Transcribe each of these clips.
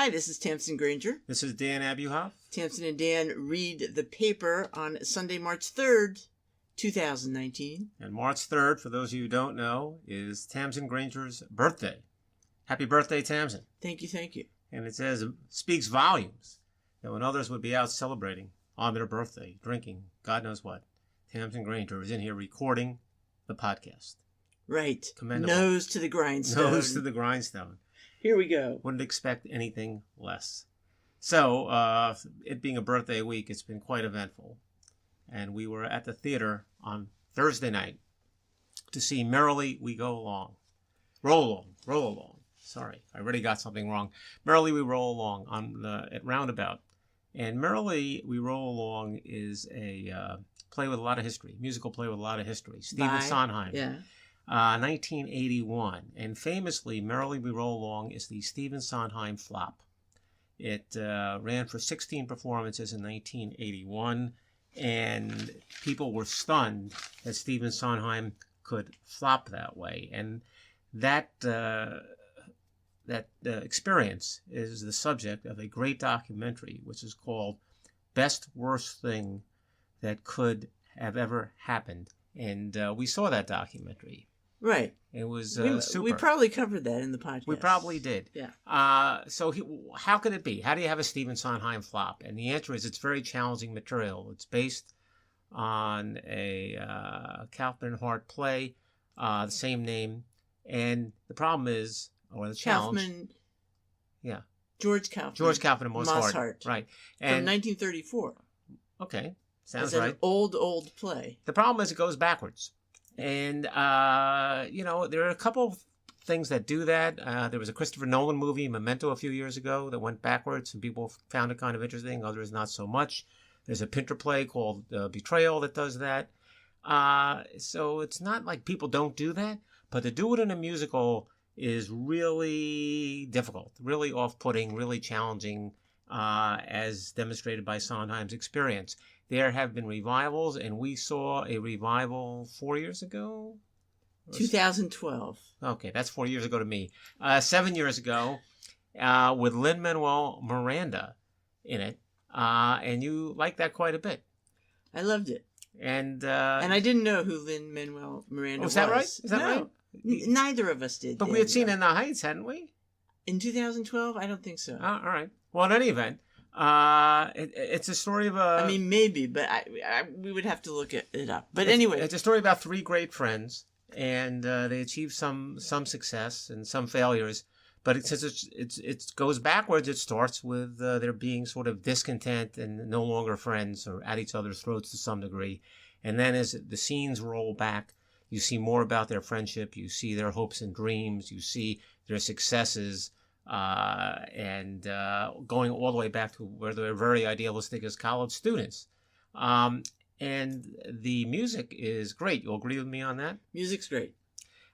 Hi, this is Tamsen Granger. This is Dan Abuhoff. Tamsen and Dan read the paper on Sunday, March 3rd, 2019. And March 3rd, for those of you who don't know, is Tamsen Granger's birthday. Happy birthday, Tamsen. Thank you, thank you. And it speaks volumes that when others would be out celebrating on their birthday, drinking, God knows what, Tamsen Granger is in here recording the podcast. Right. Commendable. Nose to the grindstone. Nose to the grindstone. Here we go. Wouldn't expect anything less. So, it being a birthday week, it's been quite eventful. And we were at the theater on Thursday night to see Merrily, We Go Along. Roll along. Sorry, I already got something wrong. Merrily, We Roll Along at Roundabout. And Merrily, We Roll Along is a play with a lot of history, musical play with a lot of history. Stephen Sondheim. Yeah. 1981, and famously, Merrily We Roll Along is the Stephen Sondheim flop. It ran for 16 performances in 1981, and people were stunned that Stephen Sondheim could flop that way. And that experience is the subject of a great documentary, which is called Best Worst Thing That Could Have Ever Happened. And we saw that documentary. Right. It was super. We probably covered that in the podcast. We probably did. Yeah. So how could it be? How do you have a Stephen Sondheim flop? And the answer is it's very challenging material. It's based on a Kaufman Hart play, the same name. And the problem is, or the challenge. Kaufman. Yeah. George Kaufman. George Kaufman and Moss Hart. Right. And, from 1934. Okay. Sounds right. It's an old play. The problem is it goes backwards. And, there are a couple of things that do that. There was a Christopher Nolan movie, Memento, a few years ago that went backwards, and people found it kind of interesting. Others not so much. There's a Pinter play called Betrayal that does that. So it's not like people don't do that, but to do it in a musical is really difficult, really off-putting, really challenging, as demonstrated by Sondheim's experience. There have been revivals, and we saw a revival 4 years ago? 2012. Okay, that's 4 years ago to me. 7 years ago, with Lin-Manuel Miranda in it, and you liked that quite a bit. I loved it. And I didn't know who Lin-Manuel Miranda was. Was that right? Is that right? Neither of us did. But we had seen In the Heights, hadn't we? In 2012? I don't think so. All right. Well, in any event, it's a story of a... I mean, maybe, but we would have to look it up. But anyway. It's a story about three great friends, and they achieve some success and some failures. But since it goes backwards, it starts with there being sort of discontent and no longer friends or at each other's throats to some degree. And then as the scenes roll back, you see more about their friendship. You see their hopes and dreams. You see their successes. And going all the way back to where they're very idealistic as college students. And the music is great. You'll agree with me on that? Music's great.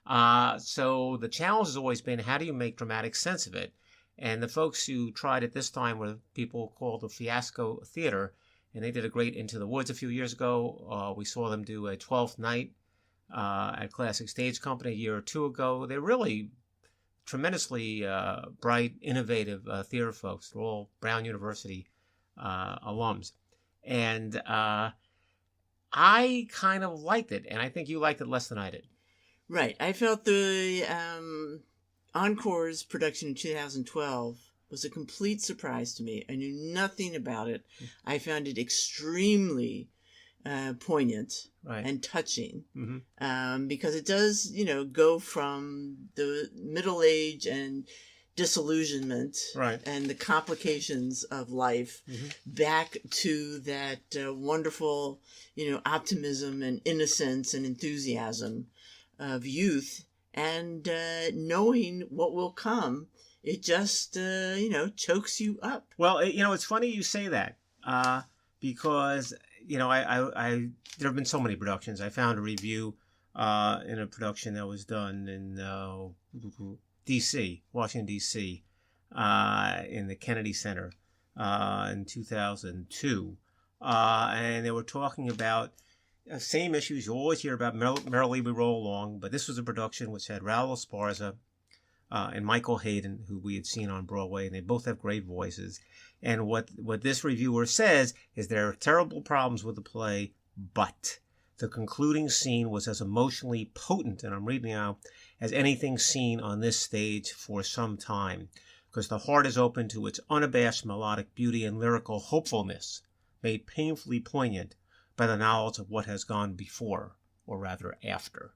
So the challenge has always been, how do you make dramatic sense of it? And the folks who tried it this time were people called the Fiasco Theater, and they did a great Into the Woods a few years ago. We saw them do a 12th Night at Classic Stage Company a year or two ago. They're really tremendously bright, innovative theater folks. They're all Brown University alums. And I kind of liked it, and I think you liked it less than I did. Right. I felt the Encore's production in 2012 was a complete surprise to me. I knew nothing about it. I found it extremely poignant and touching, because it does, go from the middle age and disillusionment and the complications of life back to that wonderful, optimism and innocence and enthusiasm of youth, and knowing what will come. It just, chokes you up. Well, it's funny you say that, because I there have been so many productions. I found a review in a production that was done in D.C., Washington, D.C., in the Kennedy Center in 2002. And they were talking about same issues you always hear about Merrily We Roll Along, but this was a production which had Raul Esparza, and Michael Hayden, who we had seen on Broadway, and they both have great voices. And what this reviewer says is there are terrible problems with the play, but the concluding scene was as emotionally potent, and I'm reading now, as anything seen on this stage for some time, because the heart is open to its unabashed melodic beauty and lyrical hopefulness, made painfully poignant by the knowledge of what has gone before, or rather after.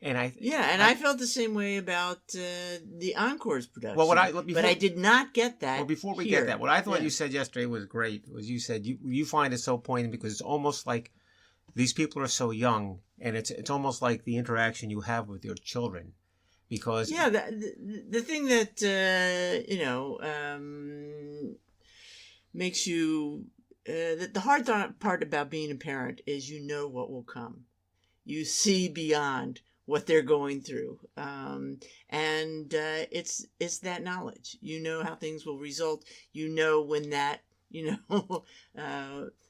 And I felt the same way about the Encore's production. Well, but I did not get that. Well, before we here. get that, what I thought you said yesterday was great. Was you said you find it so poignant because it's almost like these people are so young, and it's almost like the interaction you have with your children, because the thing that makes you the hard part about being a parent is you know what will come. You see beyond what they're going through, and it's that knowledge. You know how things will result. You know when that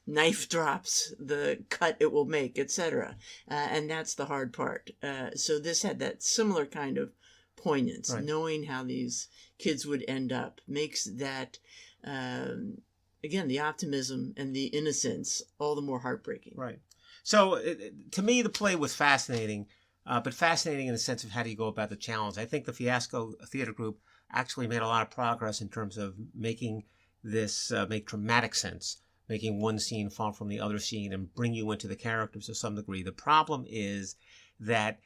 knife drops, the cut it will make, etc. And that's the hard part. So this had that similar kind of poignance, right. Knowing how these kids would end up makes that again the optimism and the innocence all the more heartbreaking. Right. So to me, the play was fascinating. But fascinating in the sense of how do you go about the challenge. I think the Fiasco Theater Group actually made a lot of progress in terms of making this make dramatic sense, making one scene fall from the other scene and bring you into the characters to some degree. The problem is that,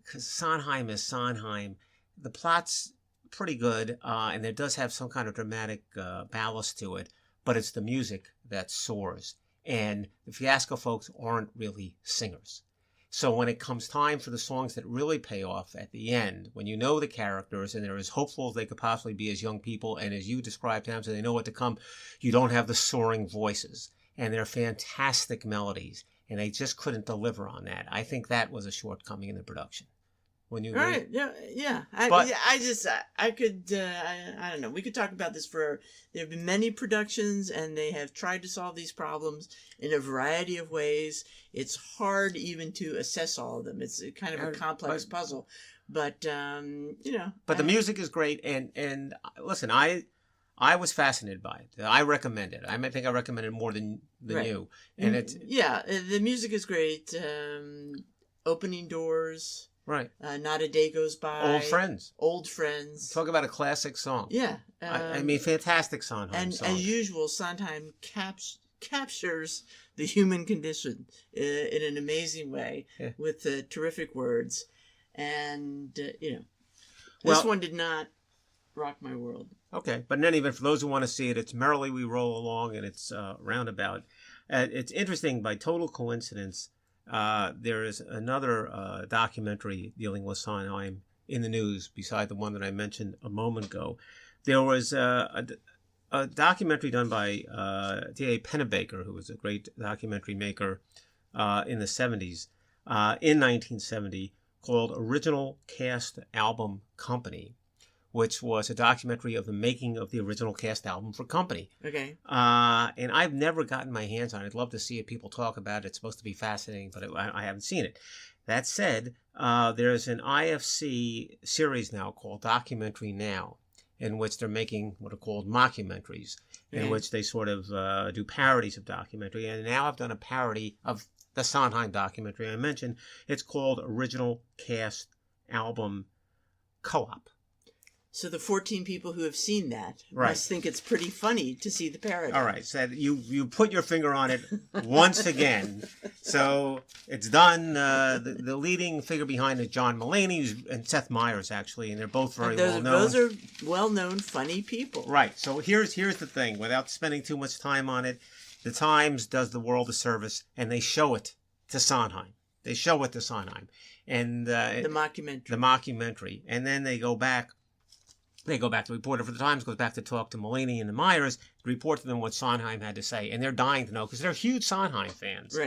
because Sondheim is Sondheim, the plot's pretty good, and it does have some kind of dramatic ballast to it, but it's the music that soars. And the Fiasco folks aren't really singers. So when it comes time for the songs that really pay off at the end, when you know the characters and they're as hopeful as they could possibly be as young people, and as you described, Tamsen, they know what to come, you don't have the soaring voices. And they're fantastic melodies, and they just couldn't deliver on that. I think that was a shortcoming in the production. When you right, yeah. I don't know. We could talk about this for. There have been many productions, and they have tried to solve these problems in a variety of ways. It's hard even to assess all of them. It's kind of a complex puzzle, but But the music is great, and listen, I was fascinated by it. I recommend it. I think I recommend it more than right. you. And the music is great. Opening doors. Right. Not a Day Goes By. Old Friends. Talk about a classic song. Yeah. I mean, fantastic song. And song. As usual, Sondheim captures the human condition in an amazing way with terrific words. And, this one did not rock my world. Okay. But in any event, for those who want to see it, it's Merrily We Roll Along, and it's Roundabout. It's interesting, by total coincidence, there is another documentary dealing with Sondheim in the news beside the one that I mentioned a moment ago. There was a documentary done by D.A. Pennebaker, who was a great documentary maker in the 70s, in 1970, called Original Cast Album Company, which was a documentary of the making of the original cast album for Company. Okay. And I've never gotten my hands on it. I'd love to see it. People talk about it. It's supposed to be fascinating, but I haven't seen it. That said, there's an IFC series now called Documentary Now, in which they're making what are called mockumentaries, in which they sort of do parodies of documentary. And now I've done a parody of the Sondheim documentary I mentioned. It's called Original Cast Album Co-op. So the 14 people who have seen that must think it's pretty funny to see the parody. All right. So you put your finger on it once again. So it's done. The leading figure behind it, John Mulaney and Seth Meyers, actually, and they're both very well known. Those are well-known, funny people. Right. So here's the thing. Without spending too much time on it, the Times does the world a service, and they show it to Sondheim. And the mockumentary. The mockumentary. And then they go back. The reporter for the Times goes back to talk to Mulaney and the Meyers, to report to them what Sondheim had to say. And they're dying to know, because they're huge Sondheim fans.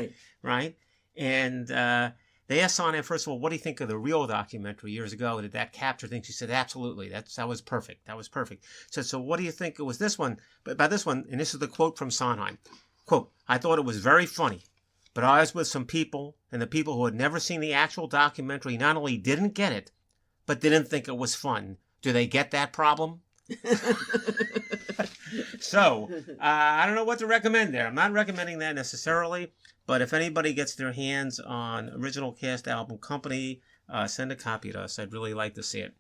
Right? And they asked Sondheim, first of all, what do you think of the real documentary years ago? Did that capture things? He said, absolutely. That was perfect. So what do you think it was this one? But by this one, and this is the quote from Sondheim, quote, I thought it was very funny, but I was with some people, and the people who had never seen the actual documentary not only didn't get it, but didn't think it was fun. Do they get that problem? So, I don't know what to recommend there. I'm not recommending that necessarily, but if anybody gets their hands on Original Cast Album Company, send a copy to us. I'd really like to see it.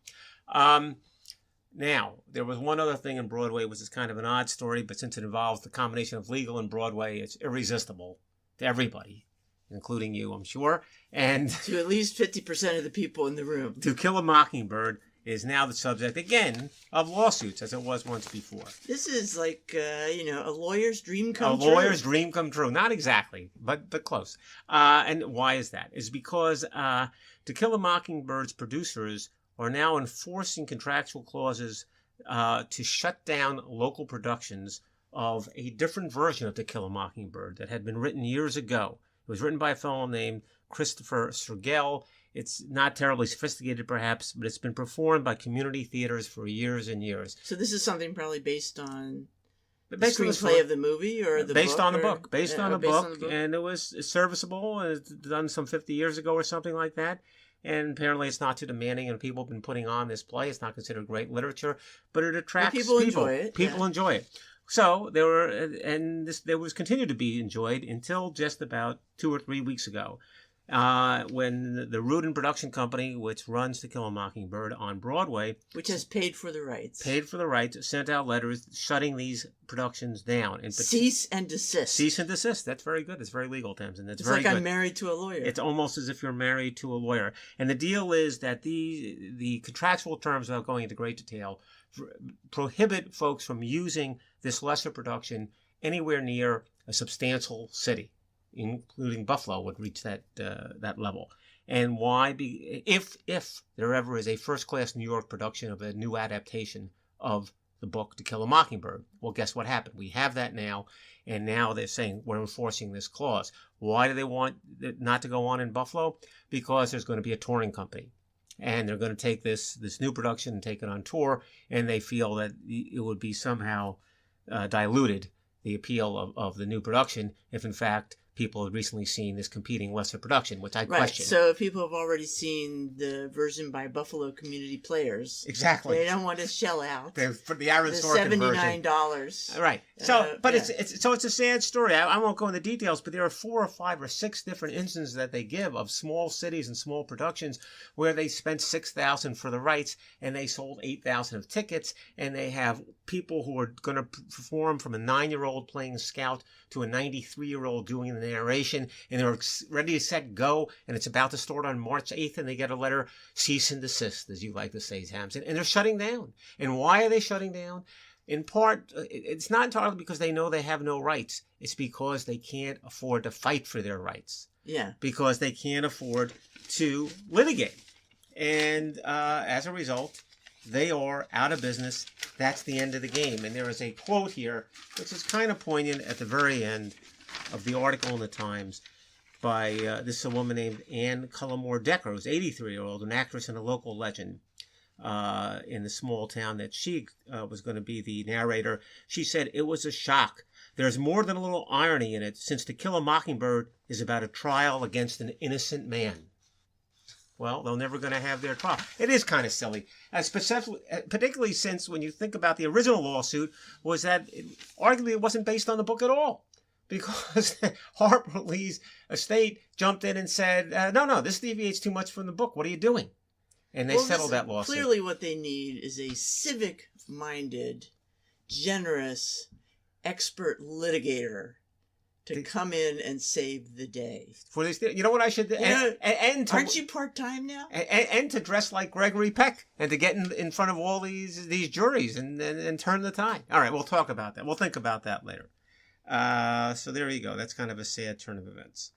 Now, there was one other thing in Broadway, which is kind of an odd story, but since it involves the combination of legal and Broadway, it's irresistible to everybody, including you, I'm sure. And to at least 50% of the people in the room. To Kill a Mockingbird is now the subject, again, of lawsuits, as it was once before. This is like, a lawyer's dream come true. A lawyer's dream come true. Not exactly, but close. And why is that? It's because To Kill a Mockingbird's producers are now enforcing contractual clauses to shut down local productions of a different version of To Kill a Mockingbird that had been written years ago. It was written by a fellow named Christopher Sergel. It's not terribly sophisticated, perhaps, but it's been performed by community theaters for years and years. So this is something probably based on the screenplay screenplay of the movie, or the based book? On the book. Based on the book, and it was serviceable. It was done some 50 years ago or something like that. And apparently it's not too demanding, and people have been putting on this play. It's not considered great literature, but it attracts people. Enjoy it. People enjoy it. So there was continued to be enjoyed until just about 2 or 3 weeks ago, when the Rudin Production Company, which runs To Kill a Mockingbird on Broadway, which has paid for the rights, sent out letters shutting these productions down. Cease and desist. Cease and desist. That's very good. That's very legal, Tamsen. That's it's very like good. I'm married to a lawyer. It's almost as if you're married to a lawyer. And the deal is that the contractual terms, without going into great detail, prohibit folks from using this lesser production anywhere near a substantial city, including Buffalo would reach that level. And why? If there ever is a first-class New York production of a new adaptation of the book To Kill a Mockingbird, well, guess what happened? We have that now, and now they're saying we're enforcing this clause. Why do they want it not to go on in Buffalo? Because there's going to be a touring company, and they're going to take this new production and take it on tour, and they feel that it would be somehow diluted, the appeal of the new production, if in fact people have recently seen this competing lesser production, which I question. So if people have already seen the version by Buffalo Community Players, exactly, they don't want to shell out for the Aaron Sorkin version. $79. Right. So, it's a sad story. I won't go into details, but there are 4 or 5 or 6 different instances that they give of small cities and small productions where they spent $6,000 for the rights and they sold 8,000 of tickets, and they have people who are going to perform, from a 9-year-old playing Scout to a 93-year-old doing the narration, and they're ready to set go, and it's about to start on March 8th, and they get a letter, cease and desist, as you like to say, Tamsen, and they're shutting down. And why are they shutting down? In part, it's not entirely because they know they have no rights. It's because they can't afford to fight for their rights. Yeah. Because they can't afford to litigate. And as a result, they are out of business. That's the end of the game. And there is a quote here, which is kind of poignant at the very end of the article in the Times, by this is a woman named Anne Cullimore Decker, who's 83-year-old, an actress and a local legend in the small town that she was going to be the narrator. She said, "It was a shock. There's more than a little irony in it, since To Kill a Mockingbird is about a trial against an innocent man." Well, they're never going to have their trial. It is kind of silly, particularly since when you think about the original lawsuit, was that arguably it wasn't based on the book at all. Because Harper Lee's estate jumped in and said, no, this deviates too much from the book. What are you doing? And they settled that lawsuit. Clearly what they need is a civic-minded, generous, expert litigator to come in and save the day. For this, you know what I should do? Aren't you part-time now? And to dress like Gregory Peck and to get in front of all these juries and turn the tide. All right, we'll talk about that. We'll think about that later. So there you go. That's kind of a sad turn of events.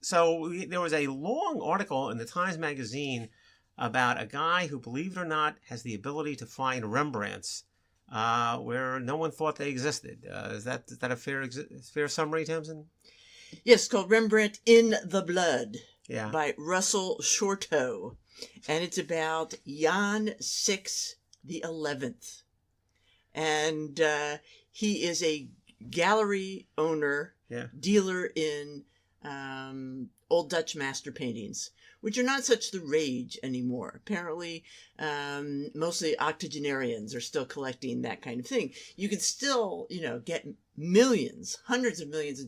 So there was a long article in the Times Magazine about a guy who, believe it or not, has the ability to find Rembrandts where no one thought they existed. Is that a fair summary, Tamsen? Yes, called Rembrandt in the Blood by Russell Shorto. And it's about Jan Six the 11th. And he is a gallery owner, dealer in old Dutch master paintings, which are not such the rage anymore. Apparently, mostly octogenarians are still collecting that kind of thing. You can still, get millions, hundreds of millions of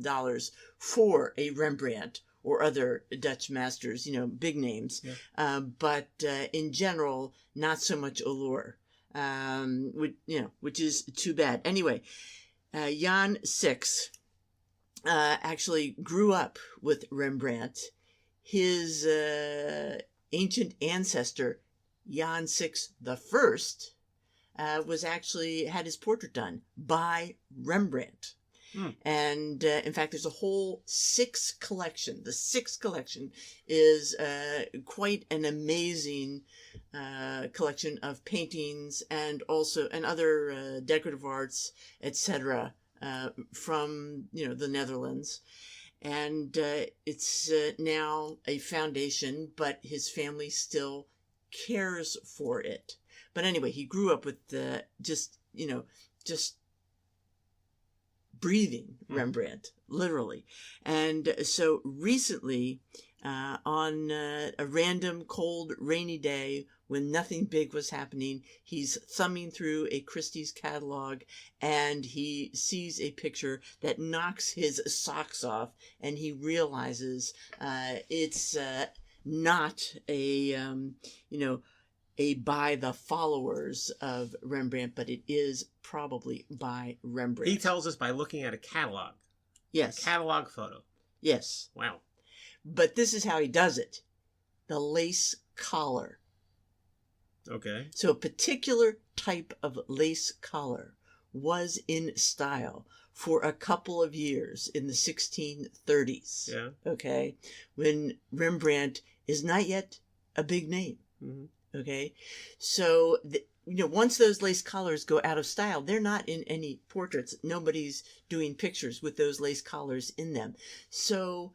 dollars for a Rembrandt or other Dutch masters, big names. Yeah. But in general, not so much allure, which is too bad. Anyway, Jan Six actually grew up with Rembrandt. His ancient ancestor, Jan Six the First, was actually had his portrait done by Rembrandt. And in fact, there's a whole Six collection. The Six collection is quite an amazing collection of paintings and other decorative arts, etc., from the Netherlands. And it's now a foundation, but his family still cares for it. But anyway, he grew up with just breathing Rembrandt, literally. And so recently, on a random cold, rainy day when nothing big was happening, he's thumbing through a Christie's catalog and he sees a picture that knocks his socks off, and he realizes it's not a by the followers of Rembrandt, but it is probably by Rembrandt. He tells us by looking at a catalog. Yes. A catalog photo. Yes. Wow. But this is how he does it. The lace collar. Okay. So a particular type of lace collar was in style for a couple of years in the 1630s. Yeah. Okay. When Rembrandt is not yet a big name. Mm-hmm. Okay. So, once those lace collars go out of style, they're not in any portraits. Nobody's doing pictures with those lace collars in them. So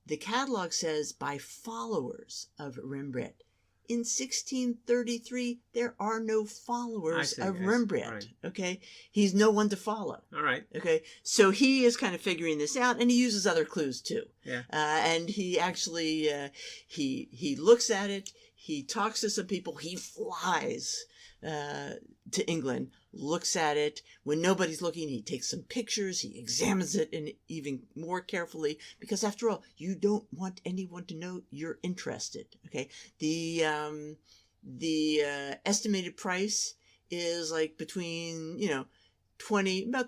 the catalog says by followers of Rembrandt. In 1633, there are no followers of Rembrandt. Right. Okay. He's no one to follow. All right. Okay. So he is kind of figuring this out, and he uses other clues too. Yeah. And he actually, he looks at it. He talks to some people. He flies to England, looks at it. When nobody's looking, he takes some pictures. He examines it even more carefully, because after all, you don't want anyone to know you're interested. Okay. The estimated price is like between, about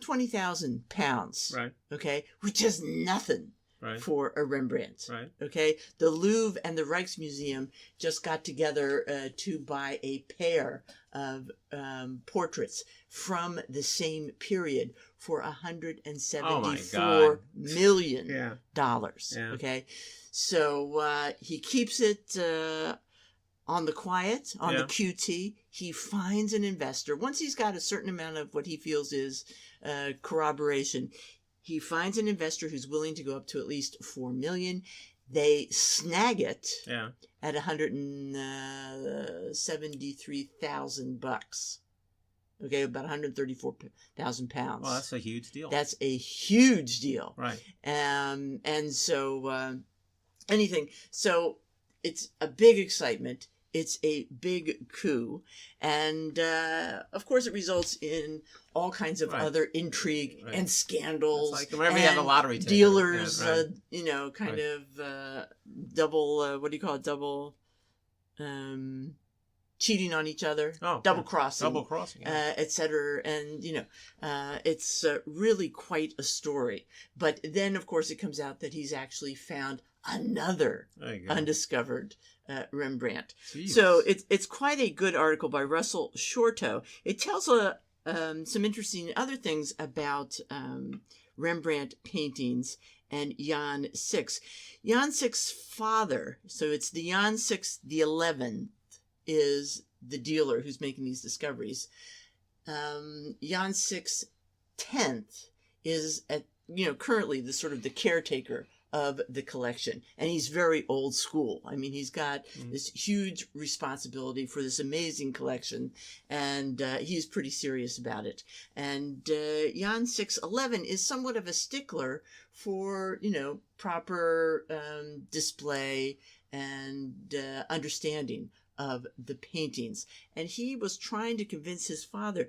£20,000. Right. Okay. Which is nothing. Right. For a Rembrandt. Right. Okay. The Louvre and the Rijksmuseum just got together to buy a pair of portraits from the same period for $174 million. Yeah. Yeah. Okay. So he keeps it on the quiet, on the QT. He finds an investor. Once he's got a certain amount of what he feels is corroboration, he finds an investor who's willing to go up to at least $4 million. They snag it at $173,000. Okay, about £134,000. Well, that's a huge deal. That's a huge deal. Right. And so So it's a big excitement. It's a big coup. And, of course, it results in all kinds of other intrigue and scandals. It's like whenever you have a lottery ticket. Dealers, Yeah, right. Double, what do you call it? Double, cheating on each other. Oh, double crossing. Double crossing. Yeah. Et cetera. And, it's really quite a story. But then, of course, it comes out that he's actually found another undiscovered Rembrandt. Jeez. So it's quite a good article by Russell Shorto. It tells some interesting other things about Rembrandt paintings and Jan Six. Jan Six's father, so it's the Jan Six the 11th, is the dealer who's making these discoveries. Jan Six 10th is currently the sort of the caretaker of the collection. And he's very old school. I mean, he's got this huge responsibility for this amazing collection, and he's pretty serious about it. And Jan 611 is somewhat of a stickler for, proper display and understanding of the paintings. And he was trying to convince his father,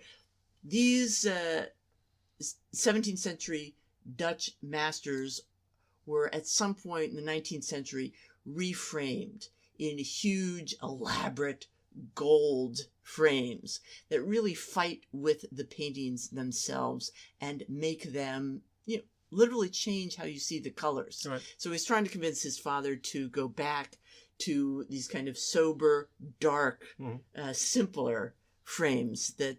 these 17th century Dutch masters were at some point in the 19th century reframed in huge, elaborate gold frames that really fight with the paintings themselves and make them, literally change how you see the colors. Right. So he's trying to convince his father to go back to these kind of sober, dark, simpler frames that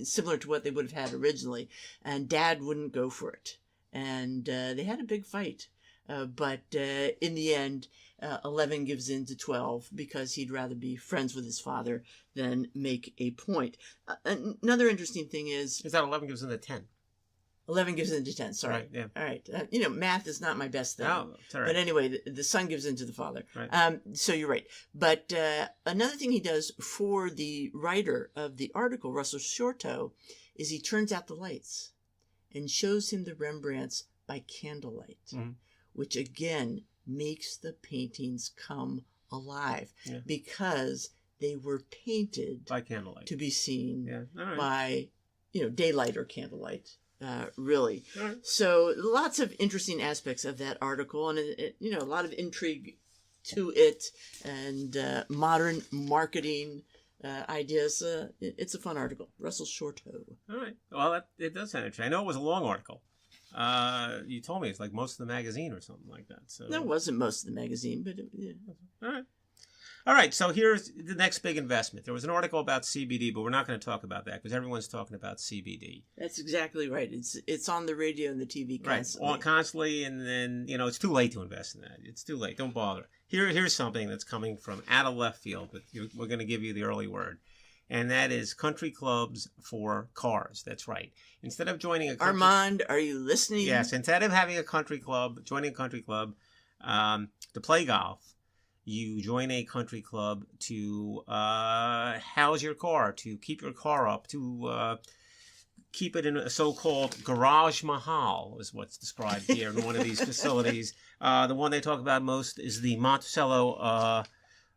similar to what they would have had originally. And Dad wouldn't go for it. And they had a big fight. But in the end, 11 gives in to 12 because he'd rather be friends with his father than make a point. Another interesting thing is that 11 gives in to 10. 11 gives in to 10, sorry. Right, yeah. All right. Math is not my best thing. No, it's all right. But anyway, the son gives in to the father. Right. So you're right. But another thing he does for the writer of the article, Russell Shorto, is he turns out the lights and shows him the Rembrandts by candlelight, which again makes the paintings come alive because they were painted by candlelight to be seen All right. by, daylight or candlelight. Really. Right. So lots of interesting aspects of that article, and a lot of intrigue to it, and modern marketing ideas. It's a fun article. Russell Shorto. All right. Well, it does sound interesting. I know it was a long article. You told me it's like most of the magazine or something like that. So that wasn't most of the magazine, but All right. All right, so here's the next big investment. There was an article about CBD, but we're not going to talk about that because everyone's talking about CBD. That's exactly right. It's on the radio and the TV constantly. Right, constantly, and then, it's too late to invest in that. It's too late. Don't bother. Here's something that's coming from out of left field, but we're going to give you the early word, and that is country clubs for cars. That's right. Instead of joining a country... Armand, are you listening? Yes, instead of having a country club, joining a country club to play golf, you join a country club to house your car, to keep your car up, to keep it in a so-called garage mahal, is what's described here in one of these facilities. The one they talk about most is the Monticello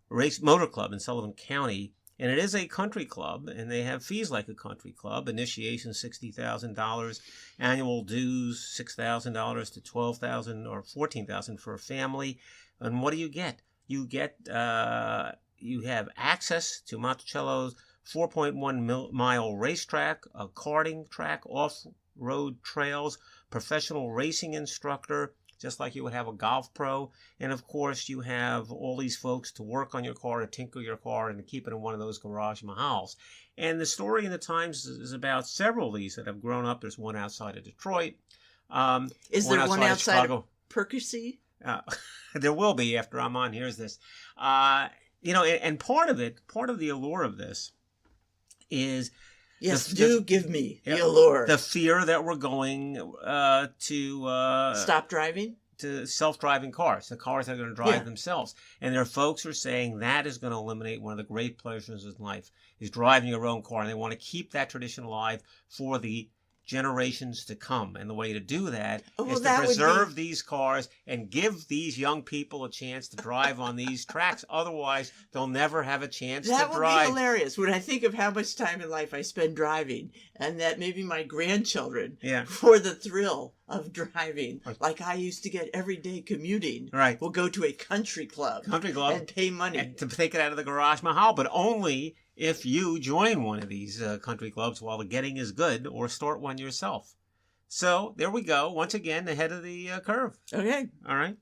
Race Motor Club in Sullivan County. And it is a country club, and they have fees like a country club. Initiation, $60,000. Annual dues, $6,000 to $12,000 or $14,000 for a family. And what do you get? You get, you have access to Monticello's 4.1-mile racetrack, a karting track, off-road trails, professional racing instructor, just like you would have a golf pro. And of course, you have all these folks to work on your car, to tinker your car, and to keep it in one of those garage mahals. And the story in the Times is about several of these that have grown up. There's one outside of Detroit. Is there one outside of Percy? There will be after I'm on. Here's this. And part of the allure of this is... Yes, give me the allure. The fear that we're going to... Stop driving? To self-driving cars. The cars that are going to drive themselves. And there are folks who are saying that is going to eliminate one of the great pleasures in life, is driving your own car. And they want to keep that tradition alive for the generations to come. And the way to do that is to preserve these cars and give these young people a chance to drive on these tracks. Otherwise, they'll never have a chance to drive. That would be hilarious when I think of how much time in life I spend driving, and that maybe my grandchildren, for the thrill of driving, like I used to get every day commuting, will go to a country club and pay money. And to take it out of the garage mahal, but only if you join one of these country clubs while the getting is good, or start one yourself. So there we go. Once again, ahead of the curve. Okay. All right.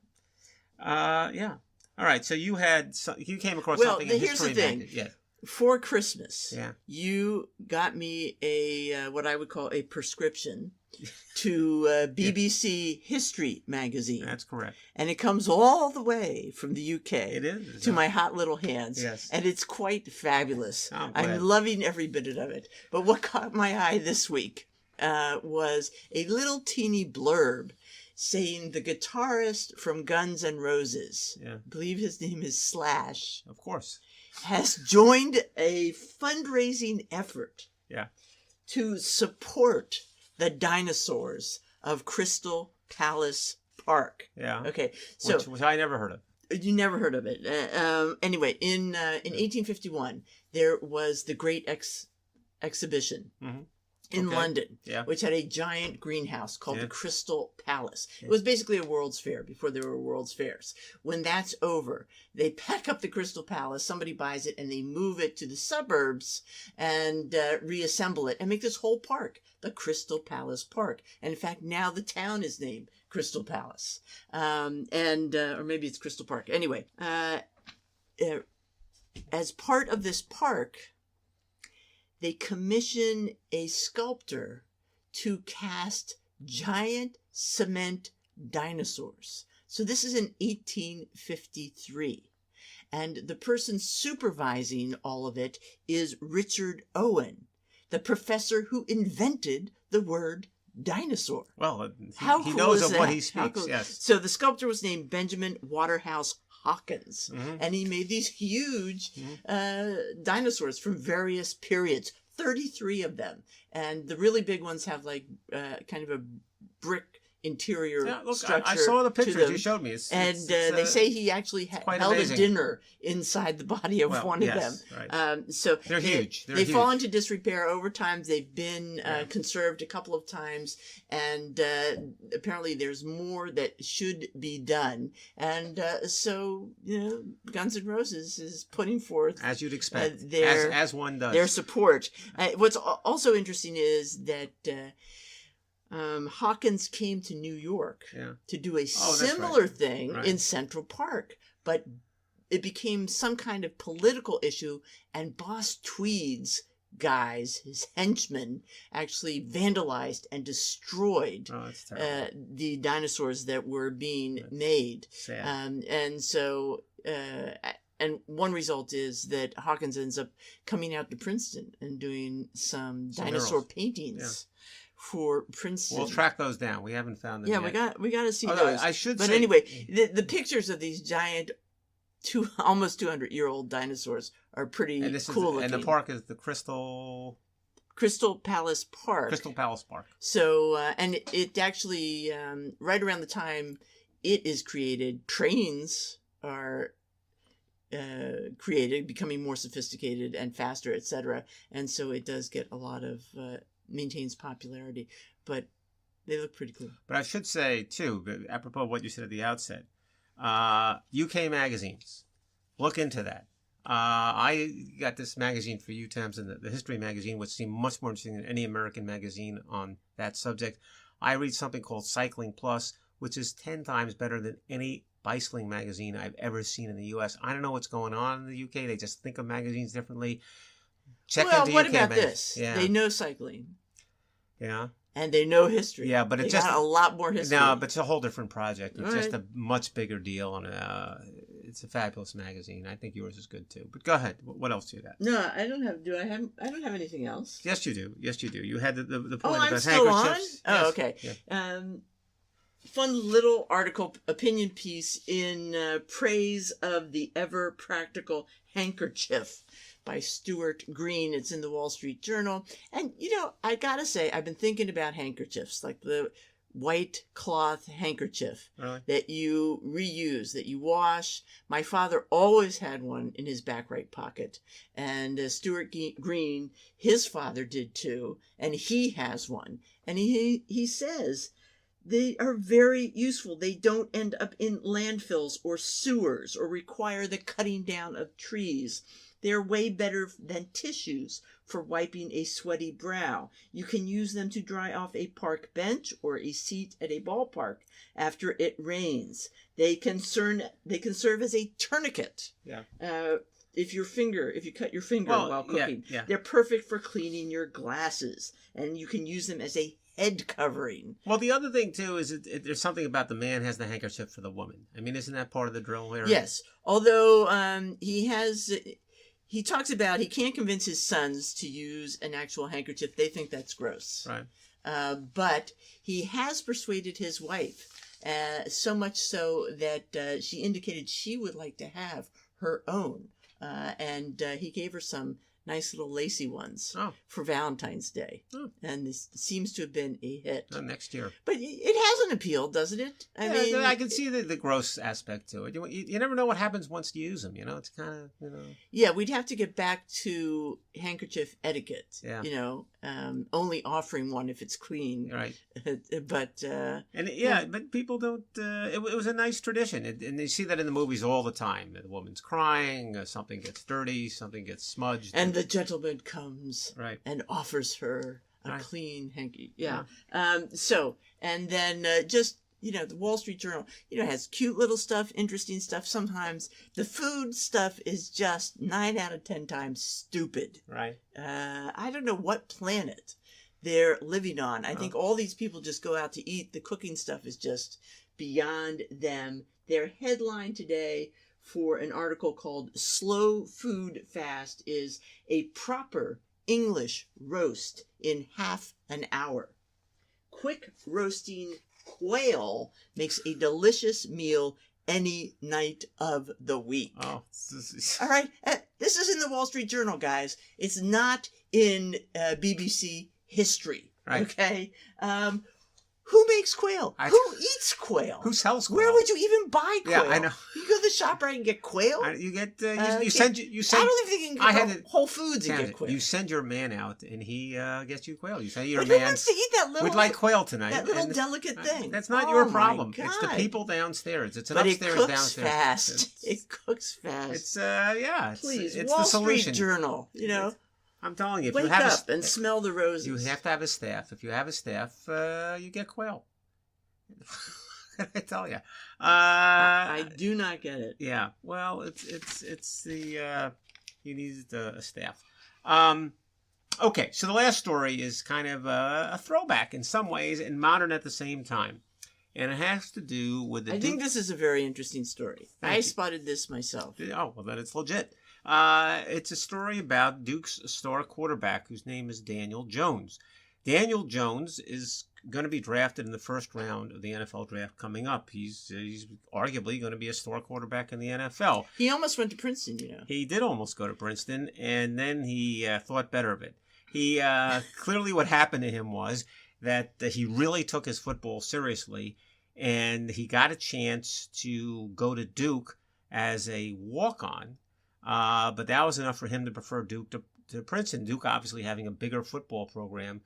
Yeah. All right. So you came across something in History Magazine. Here's the thing. For Christmas, you got me a what I would call a prescription to BBC History Magazine. That's correct. And it comes all the way from the UK. It is. To my hot little hands. Yes. And it's quite fabulous. I'm loving every bit of it. But what caught my eye this week was a little teeny blurb saying the guitarist from Guns N' Roses, Yeah. I believe his name is Slash, Of course. has joined a fundraising effort Yeah. to support the dinosaurs of Crystal Palace Park. Yeah. Okay, so Which I never heard of. you never heard of it. Anyway, in 1851, there was the Great Exhibition Mm-hmm. in Okay. London, Yeah. which had a giant greenhouse called Yeah. the Crystal Palace. Yeah. It was basically a World's Fair before there were World's Fairs. When that's over, they pack up the Crystal Palace, somebody buys it, and they move it to the suburbs and reassemble it and make this whole park the Crystal Palace Park. And in fact, now the town is named Crystal Palace. Or maybe it's Crystal Park. Anyway, as part of this park, they commission a sculptor to cast giant cement dinosaurs. So this is in 1853. And the person supervising all of it is Richard Owen, the professor who invented the word dinosaur. Well, How he cool knows is of what that? he How speaks. cool. Yes. So the sculptor was named Benjamin Waterhouse Hawkins, Mhm. and he made these huge Mhm. dinosaurs from various periods, 33 of them. And the really big ones have like kind of a brick interior Yeah, look, structure. I saw the to pictures them. you showed me. And they say he actually quite held amazing. a dinner inside the body of one of them. Right. So They're huge. They're they huge. fall into disrepair over time. They've been Yeah. conserved a couple of times, and apparently there's more that should be done. And so, Guns N' Roses is putting forth As you'd expect. their- as one does. their support. What's also interesting is that Hawkins came to New York Yeah. to do a that's similar right. thing Right. in Central Park, but it became some kind of political issue, and Boss Tweed's guys, his henchmen, actually vandalized and destroyed Oh, that's terrible. the dinosaurs that were being That's made. Sad. And so, and one result is that Hawkins ends up coming out to Princeton and doing some dinosaur murals. paintings for Princeton. We'll track those down. We haven't found them Yeah, yet. we got to see Although those. I should But say, anyway, the pictures of these giant, almost 200-year-old dinosaurs are pretty and this cool is, looking. and the park is the Crystal Palace Park. Crystal Palace Park. So, and it actually, right around the time it is created, trains are created, becoming more sophisticated and faster, etc. And so it does get a lot of, maintains popularity. But they look pretty cool. But I should say, too, apropos of what you said at the outset, UK magazines, look into that. I got this magazine for you, Tamsen, the History magazine, which seemed much more interesting than any American magazine on that subject. I read something called Cycling Plus, which is 10 times better than any bicycling magazine I've ever seen in the U.S. I don't know what's going on in the UK. They just think of magazines differently. Check Well, into what UK about magazines. this? Yeah. They know cycling. Yeah. And they know history. Yeah, but they it just got a lot more history. No, but it's a whole different project. It's All just right. a much bigger deal, and it's a fabulous magazine. I think yours is good too. But go ahead. What else do you got? No, I don't have. I don't have anything else. Yes, you do. Yes, you do. You had the point Oh, I'm about still on. handkerchiefs. Oh, Yes. okay. Yeah. Fun little article, opinion piece in praise of the ever practical handkerchief by Stuart Green. It's in the Wall Street Journal. And, I gotta say, I've been thinking about handkerchiefs, like the white cloth handkerchief Really? that you reuse, that you wash. My father always had one in his back right pocket. And Stuart Green, his father did too. And he has one. And he says they are very useful. They don't end up in landfills or sewers or require the cutting down of trees. They're way better than tissues for wiping a sweaty brow. You can use them to dry off a park bench or a seat at a ballpark after it rains. They can serve as a tourniquet. Yeah. If you cut your finger while cooking. Yeah. They're perfect for cleaning your glasses, and you can use them as a head covering. Well, the other thing too is there's something about the man has the handkerchief for the woman. I mean, isn't that part of the drill here? Yes, although he talks about he can't convince his sons to use an actual handkerchief. They think that's gross. Right. But he has persuaded his wife so much so that she indicated she would like to have her own. And he gave her some nice little lacy ones for Valentine's Day. And this seems to have been a hit. Next year. But it has an appeal, doesn't it? I mean, I can see the gross aspect to it. You never know what happens once you use them, you know? It's kind of, you know. Yeah, we'd have to get back to handkerchief etiquette, you know, only offering one if it's clean. Right. But, but people don't, it was a nice tradition. And you see that in the movies all the time. The woman's crying, something gets dirty, something gets smudged. And the gentleman comes and offers her a clean hanky. Yeah. And then just, you know, the Wall Street Journal, you know, has cute little stuff, interesting stuff. Sometimes the food stuff is just 9 out of 10 times stupid. Right. I don't know what planet they're living on. I think all these people just go out to eat. The cooking stuff is just beyond them. Their headline today for an article called Slow Food Fast is a proper English roast in half an hour. Quick roasting quail makes a delicious meal any night of the week. Oh. All right. This is in the Wall Street Journal, guys. It's not in BBC history. Right. Okay. Who makes quail? Who eats quail? Who sells quail? Where would you even buy quail? Yeah, I know. You go to the shop right and get quail? You get, you send. I don't even think you can go to Whole Foods and get quail. You send your man out and he gets you quail. You say your but man. Who wants to eat that little? We'd like quail tonight. That little delicate thing. That's not your problem. It's the people downstairs. It's an upstairs downstairs. Fast. It cooks fast. It's Please, it's Wall the solution. Street Journal. You know. I'm telling you, if wake you have up and smell the roses. You have to have a staff. If you have a staff, you get quail. What can I tell you? I do not get it. Yeah. Well, it's the you need a staff. Okay. So the last story is kind of a throwback in some ways and modern at the same time, and it has to do with the. I think this is a very interesting story. I spotted this myself. Oh well, then it's legit. It's a story about Duke's star quarterback whose name is Daniel Jones. Daniel Jones is going to be drafted in the first round of the NFL draft coming up. He's arguably going to be a star quarterback in the NFL. He almost went to Princeton, you know. He did almost go to Princeton, and then he thought better of it. He clearly what happened to him was that he really took his football seriously, and he got a chance to go to Duke as a walk-on, but that was enough for him to prefer Duke to Princeton. Duke obviously having a bigger football program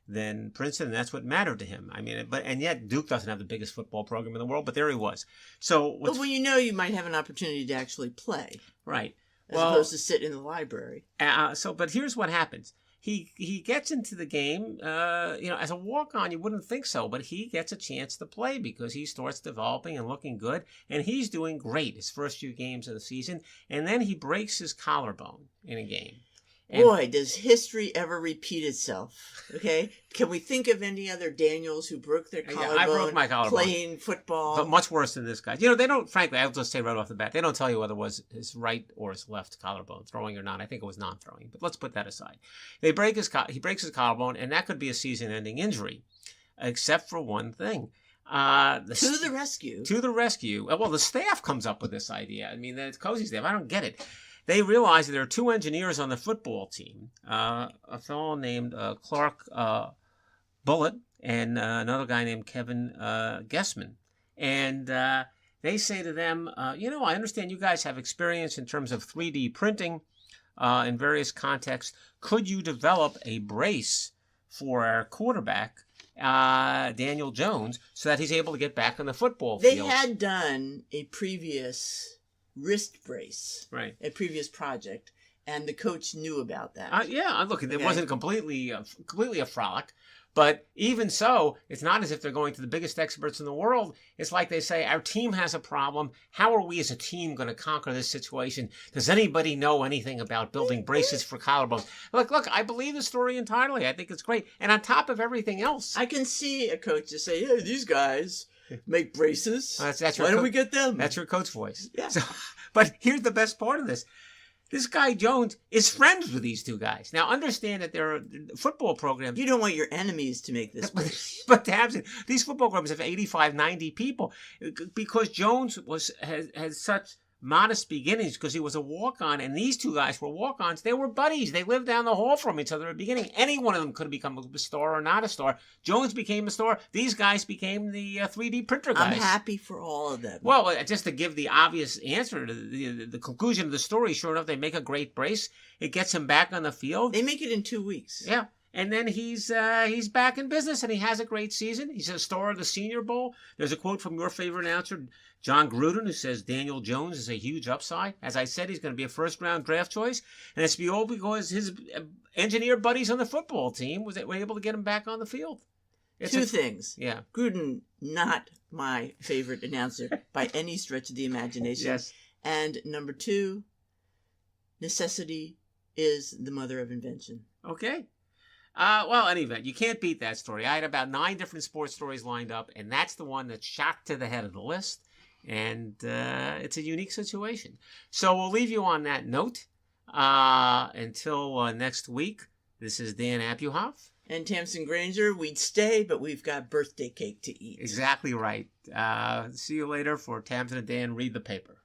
than Princeton, and that's what mattered to him. I mean, and yet Duke doesn't have the biggest football program in the world, but there he was. So, well, you know, you might have an opportunity to actually play, right? As opposed to sit in the library. But here's what happens: he gets into the game. You know, as a walk-on, you wouldn't think so, but he gets a chance to play because he starts developing and looking good, and he's doing great his first few games of the season, and then he breaks his collarbone in a game. Boy, does history ever repeat itself, okay? Can we think of any other Daniels who broke their collarbone, I broke my collarbone playing football? But much worse than this guy. You know, they don't, frankly, I'll just say right off the bat, they don't tell you whether it was his right or his left collarbone, throwing or not. I think it was non-throwing, but let's put that aside. He breaks his collarbone, and that could be a season-ending injury, except for one thing. To the rescue. To the rescue. Well, the staff comes up with this idea. I mean, the coaching staff, I don't get it. They realize that there are two engineers on the football team, a fellow named Clark Bullitt and another guy named Kevin Gessman. And they say to them, you know, I understand you guys have experience in terms of 3D printing in various contexts. Could you develop a brace for our quarterback, Daniel Jones, so that he's able to get back on the football field? They had done a previous wrist brace, right? A previous project, and the coach knew about that. Yeah, look, it wasn't completely a frolic, but even so, it's not as if they're going to the biggest experts in the world. It's like they say, our team has a problem. How are we as a team going to conquer this situation? Does anybody know anything about building braces for collarbones? Look, I believe the story entirely. I think it's great. And on top of everything else, I can see a coach just say, hey, these guys make braces. That's Why don't we get them? That's your coach voice. Yeah. So, but here's the best part of this. This guy Jones is friends with these two guys. Now, understand that there are football programs. You don't want your enemies to make this worse. But Tamsen, these football programs have 85, 90 people. Because Jones had such modest beginnings because he was a walk-on, and these two guys were walk-ons. They were buddies. They lived down the hall from each other at the beginning. Any one of them could have become a star or not a star. Jones became a star. These guys became the 3D printer guys. I'm happy for all of them. Well, just to give the obvious answer to the conclusion of the story, sure enough, they make a great brace. It gets him back on the field. They make it in 2 weeks. Yeah. And then he's back in business, and he has a great season. He's a star of the Senior Bowl. There's a quote from your favorite announcer, John Gruden, who says Daniel Jones is a huge upside. As I said, he's going to be a first-round draft choice, and it's all because his engineer buddies on the football team were able to get him back on the field. Two things. Yeah. Gruden, not my favorite announcer by any stretch of the imagination. Yes. And number two, necessity is the mother of invention. Okay. Well, anyway, you can't beat that story. I had about 9 different sports stories lined up, and that's the one that shot to the head of the list. And it's a unique situation. So we'll leave you on that note. Until next week, this is Dan Abuhoff. And Tamsen Granger, we'd stay, but we've got birthday cake to eat. Exactly right. See you later for Tamsen and Dan Read the Paper.